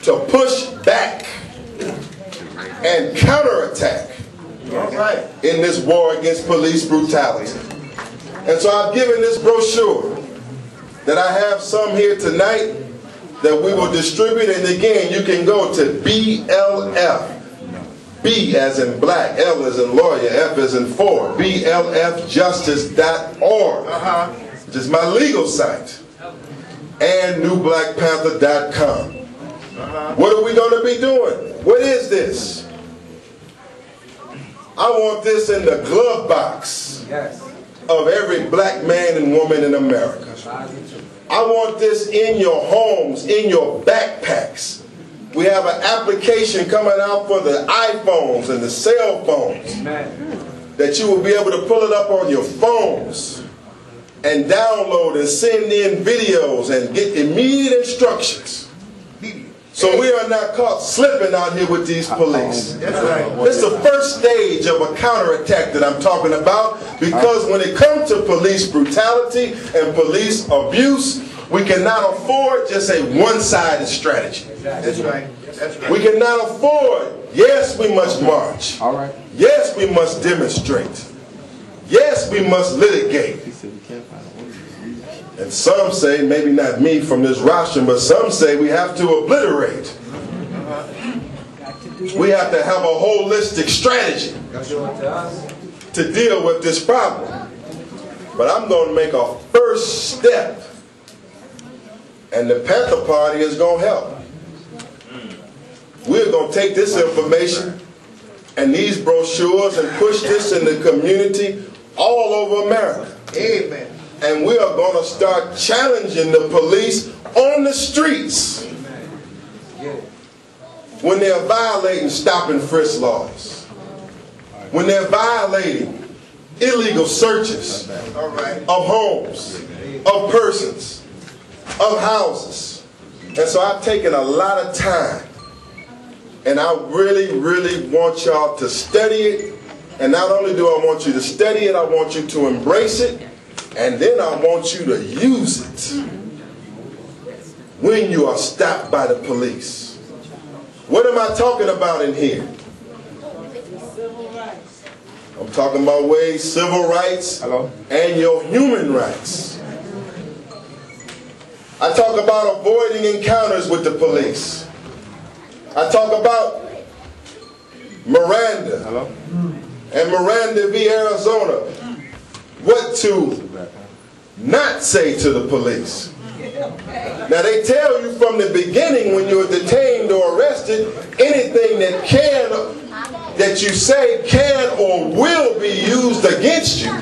to push back and counterattack in this war against police brutality. And so I've given this brochure that I have some here tonight that we will distribute. And again, you can go to BLF. B as in black, L as in lawyer, F as in for, blfjustice.org, which is my legal site, and newblackpanther.com. What are we going to be doing? What is this? I want this in the glove box of every black man and woman in America. I want this in your homes, in your backpacks. We have an application coming out for the iPhones and the cell phones that you will be able to pull it up on your phones and download and send in videos and get immediate instructions. So we are not caught slipping out here with these police. This is the first stage of a counterattack that I'm talking about, because when it comes to police brutality and police abuse, we cannot afford just a one-sided strategy. That's right. That's right. We cannot afford, yes, we must march. All right. Yes, we must demonstrate. Yes, we must litigate. And some say, maybe not me from this rostrum, but some say we have to obliterate. We have to have a holistic strategy to deal with this problem. But I'm going to make a first step, and the Panther Party is going to help. We're going to take this information and these brochures and push this in the community all over America. Amen. And we are going to start challenging the police on the streets when they're violating stop and frisk laws, when they're violating illegal searches of homes, of persons, of houses. And so I've taken a lot of time, and I really, really want y'all to study it. And not only do I want you to study it, I want you to embrace it. And then I want you to use it when you are stopped by the police. What am I talking about in here? I'm talking about ways, civil rights and your human rights. I talk about avoiding encounters with the police. I talk about Miranda and Miranda v. Arizona. What to not say to the police. Now they tell you from the beginning when you're detained or arrested, anything that you say can or will be used against you.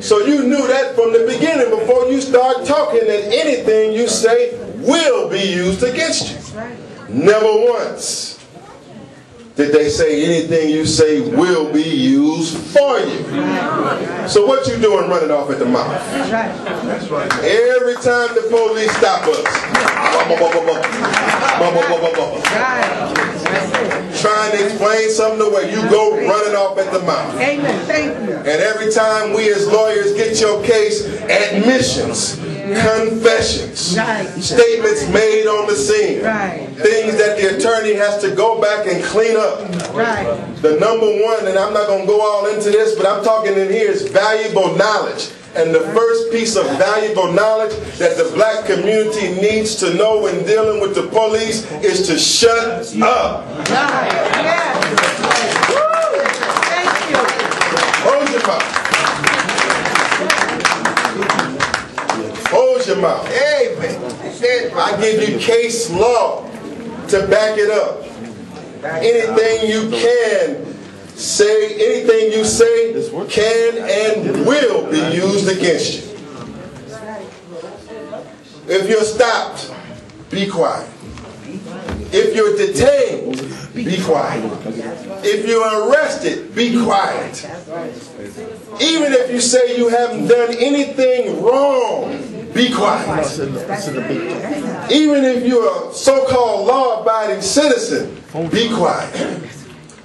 So you knew that from the beginning before you start talking, that anything you say will be used against you. Never once did they say anything you say will be used for you. So what you doing running off at the mouth? That's right. Every time the police stop us, trying to explain something away, you go running off at the mouth. Amen. Thank you. And every time we as lawyers get your case, admissions, confessions, statements made on the scene, things that the attorney has to go back and clean up. The number one, and I'm not going to go all into this, but I'm talking in here, is valuable knowledge. And the first piece of valuable knowledge that the black community needs to know when dealing with the police is to shut up. Hold your mouth. Hold your mouth. Amen. I give you case law to back it up. Anything you can say, anything you say can and will be used against you. If you're stopped, be quiet. If you're detained, be quiet. If you're arrested, be quiet. Even if you say you haven't done anything wrong, be quiet. Even if you're a so-called law-abiding citizen, be quiet.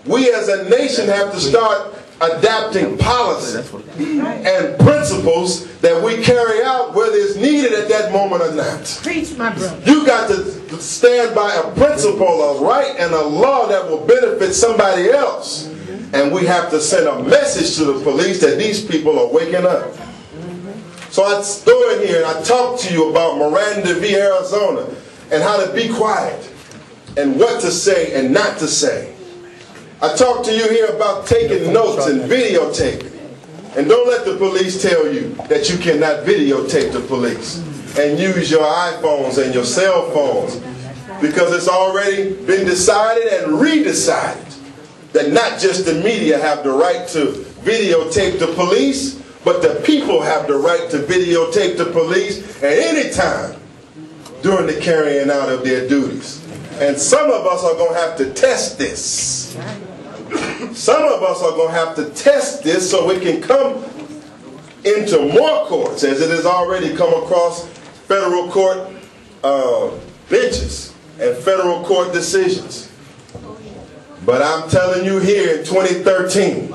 We as a nation have to start adapting policy and principles that we carry out whether it's needed at that moment or not. Preach, my brother. You got to stand by a principle, a right, and a law that will benefit somebody else. And we have to send a message to the police that these people are waking up. So I go in here and I talk to you about Miranda v. Arizona and how to be quiet and what to say and not to say. I talk to you here about taking notes and videotaping. And don't let the police tell you that you cannot videotape the police and use your iPhones and your cell phones, because it's already been decided and re-decided that not just the media have the right to videotape the police, but the people have the right to videotape the police at any time during the carrying out of their duties. And some of us are going to have to test this. Some of us are going to have to test this so we can come into more courts, as it has already come across federal court benches and federal court decisions. But I'm telling you here in 2013,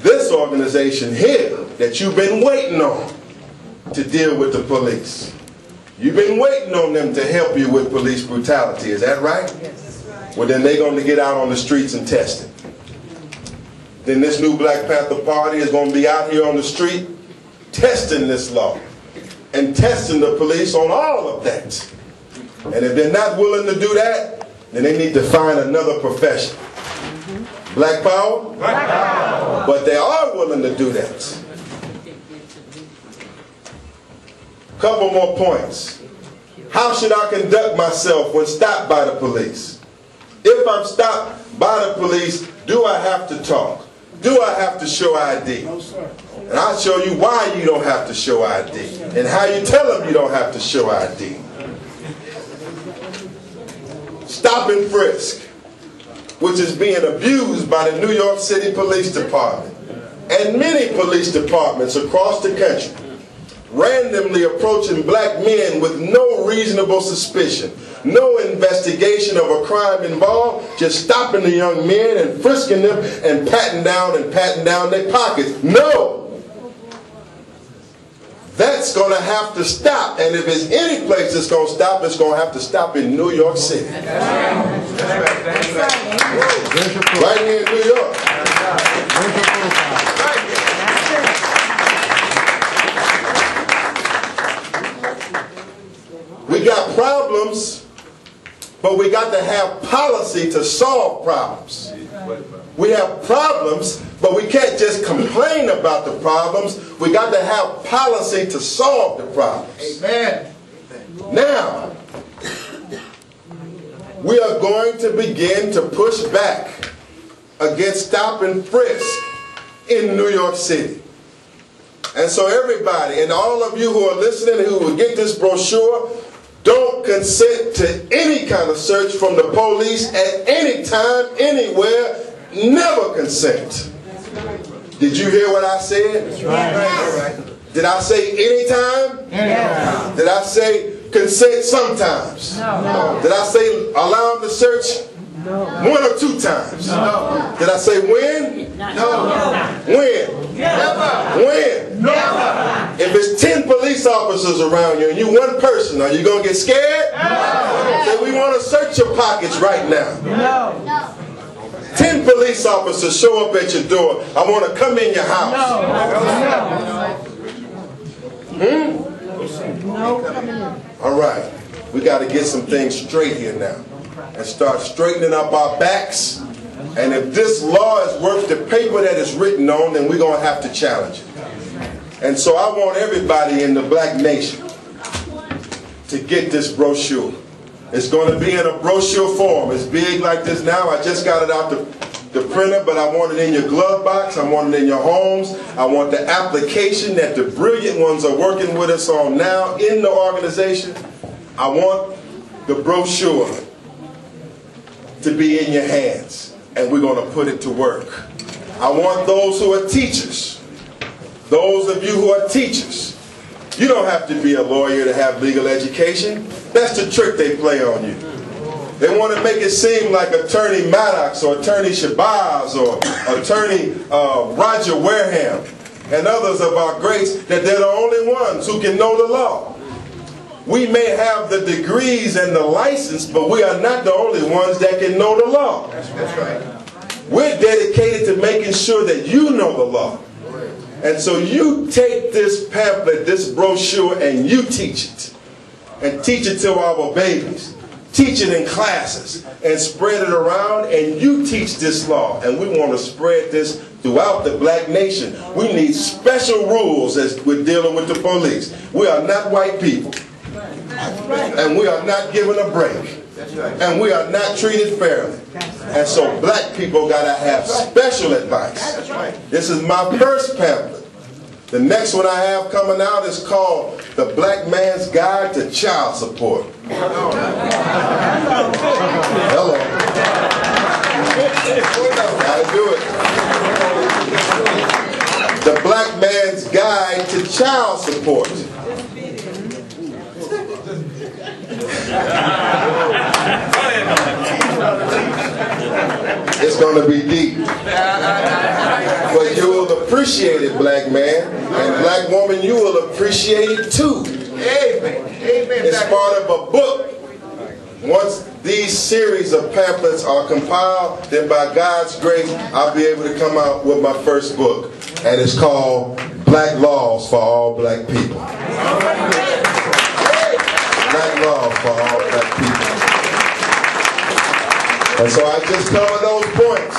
this organization here that you've been waiting on to deal with the police, you've been waiting on them to help you with police brutality, is that right? Yes. Well, then they're going to get out on the streets and test it. Then this new Black Panther Party is going to be out here on the street testing this law and testing the police on all of that. And if they're not willing to do that, then they need to find another profession. Black power? Black power. But they are willing to do that. Couple more points. How should I conduct myself when stopped by the police? If I'm stopped by the police, do I have to talk? Do I have to show ID? No, sir. And I'll show you why you don't have to show ID and how you tell them you don't have to show ID. Stop and frisk, which is being abused by the New York City Police Department and many police departments across the country, randomly approaching black men with no reasonable suspicion, no investigation of a crime involved, just stopping the young men and frisking them and patting down their pockets. No! That's going to have to stop. And if there's any place that's going to stop, it's going to have to stop in New York City. Right here in New York. We got problems, but we got to have policy to solve problems. We have problems, but we can't just complain about the problems. We got to have policy to solve the problems. Amen. Now, we are going to begin to push back against stop and frisk in New York City. And so everybody, and all of you who are listening who will get this brochure, don't consent to any kind of search from the police at any time, anywhere. Never consent. Did you hear what I said? Yes. Did I say anytime? Yes. Did I say consent sometimes? No. Did I say allow them to search? No. 1 or 2 times? No. Did I say when? No. When? Never. When? Never. If it's 10 police officers around you and you one person, are you going to get scared? No. Say, we want to search your pockets right now. No. 10 police officers show up at your door. I want to come in your house. No, come in. All right. We got to get some things straight here now and start straightening up our backs. And if this law is worth the paper that it's written on, then we're going to have to challenge it. And so I want everybody in the black nation to get this brochure. It's going to be in a brochure form. It's big like this now. I just got it out the printer, but I want it in your glove box. I want it in your homes. I want the application that the brilliant ones are working with us on now in the organization. I want the brochure to be in your hands, and we're going to put it to work. I want those who are teachers, those of you who are teachers, you don't have to be a lawyer to have legal education. That's the trick they play on you. They want to make it seem like Attorney Maddox or Attorney Shabazz or Attorney Roger Wareham and others of our greats, that they're the only ones who can know the law. We may have the degrees and the license, but we are not the only ones that can know the law. That's right. We're dedicated to making sure that you know the law. And so you take this pamphlet, this brochure, and you teach it. And teach it to our babies. Teach it in classes and spread it around, and you teach this law. And we want to spread this throughout the black nation. We need special rules as we're dealing with the police. We are not white people. And we are not given a break. And we are not treated fairly. And so black people got to have special advice. This is my first pamphlet. The next one I have coming out is called The Black Man's Guide to Child Support. Hello. Gotta do it. The Black Man's Guide to Child Support. It's going to be deep. But you will appreciate it, black man. And black woman, you will appreciate it too. Amen. Amen. It's part of a book. Once these series of pamphlets are compiled, then by God's grace, I'll be able to come out with my first book. And it's called Black Laws for All Black People. Black laws for all black people. And so I just cover those points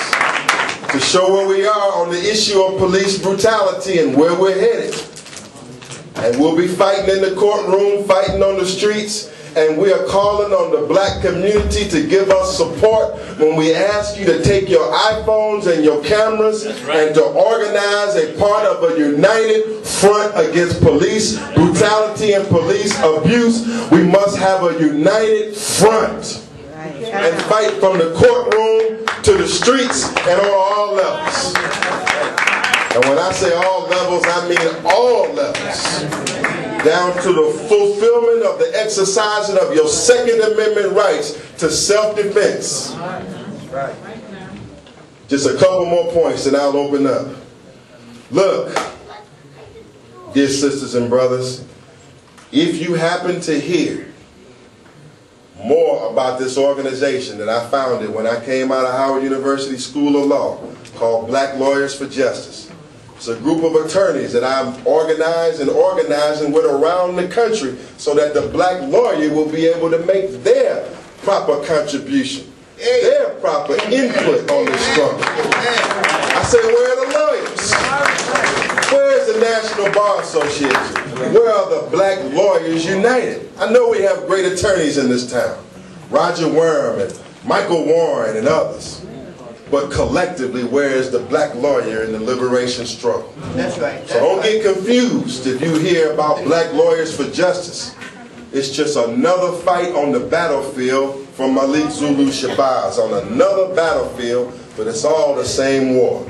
to show where we are on the issue of police brutality and where we're headed. And we'll be fighting in the courtroom, fighting on the streets, and we are calling on the black community to give us support when we ask you to take your iPhones and your cameras and to organize a part of a united front against police brutality and police abuse. We must have a united front and fight from the courtroom to the streets and on all levels. And when I say all levels, I mean all levels. Down to the fulfillment of the exercising of your Second Amendment rights to self-defense. Just a couple more points and I'll open up. Look, dear sisters and brothers, if you happen to hear more about this organization that I founded when I came out of Howard University School of Law, called Black Lawyers for Justice. It's a group of attorneys that I'm organizing with around the country so that the black lawyer will be able to make their proper contribution, their proper input on the struggle. I say, where are the lawyers? Where is the National Bar Association? Where are the Black Lawyers United? I know we have great attorneys in this town. Roger Worm and Michael Warren and others. But collectively, where is the black lawyer in the liberation struggle? That's right. So don't get confused if you hear about Black Lawyers for Justice. It's just another fight on the battlefield from Malik Zulu Shabazz, on another battlefield, but it's all the same war.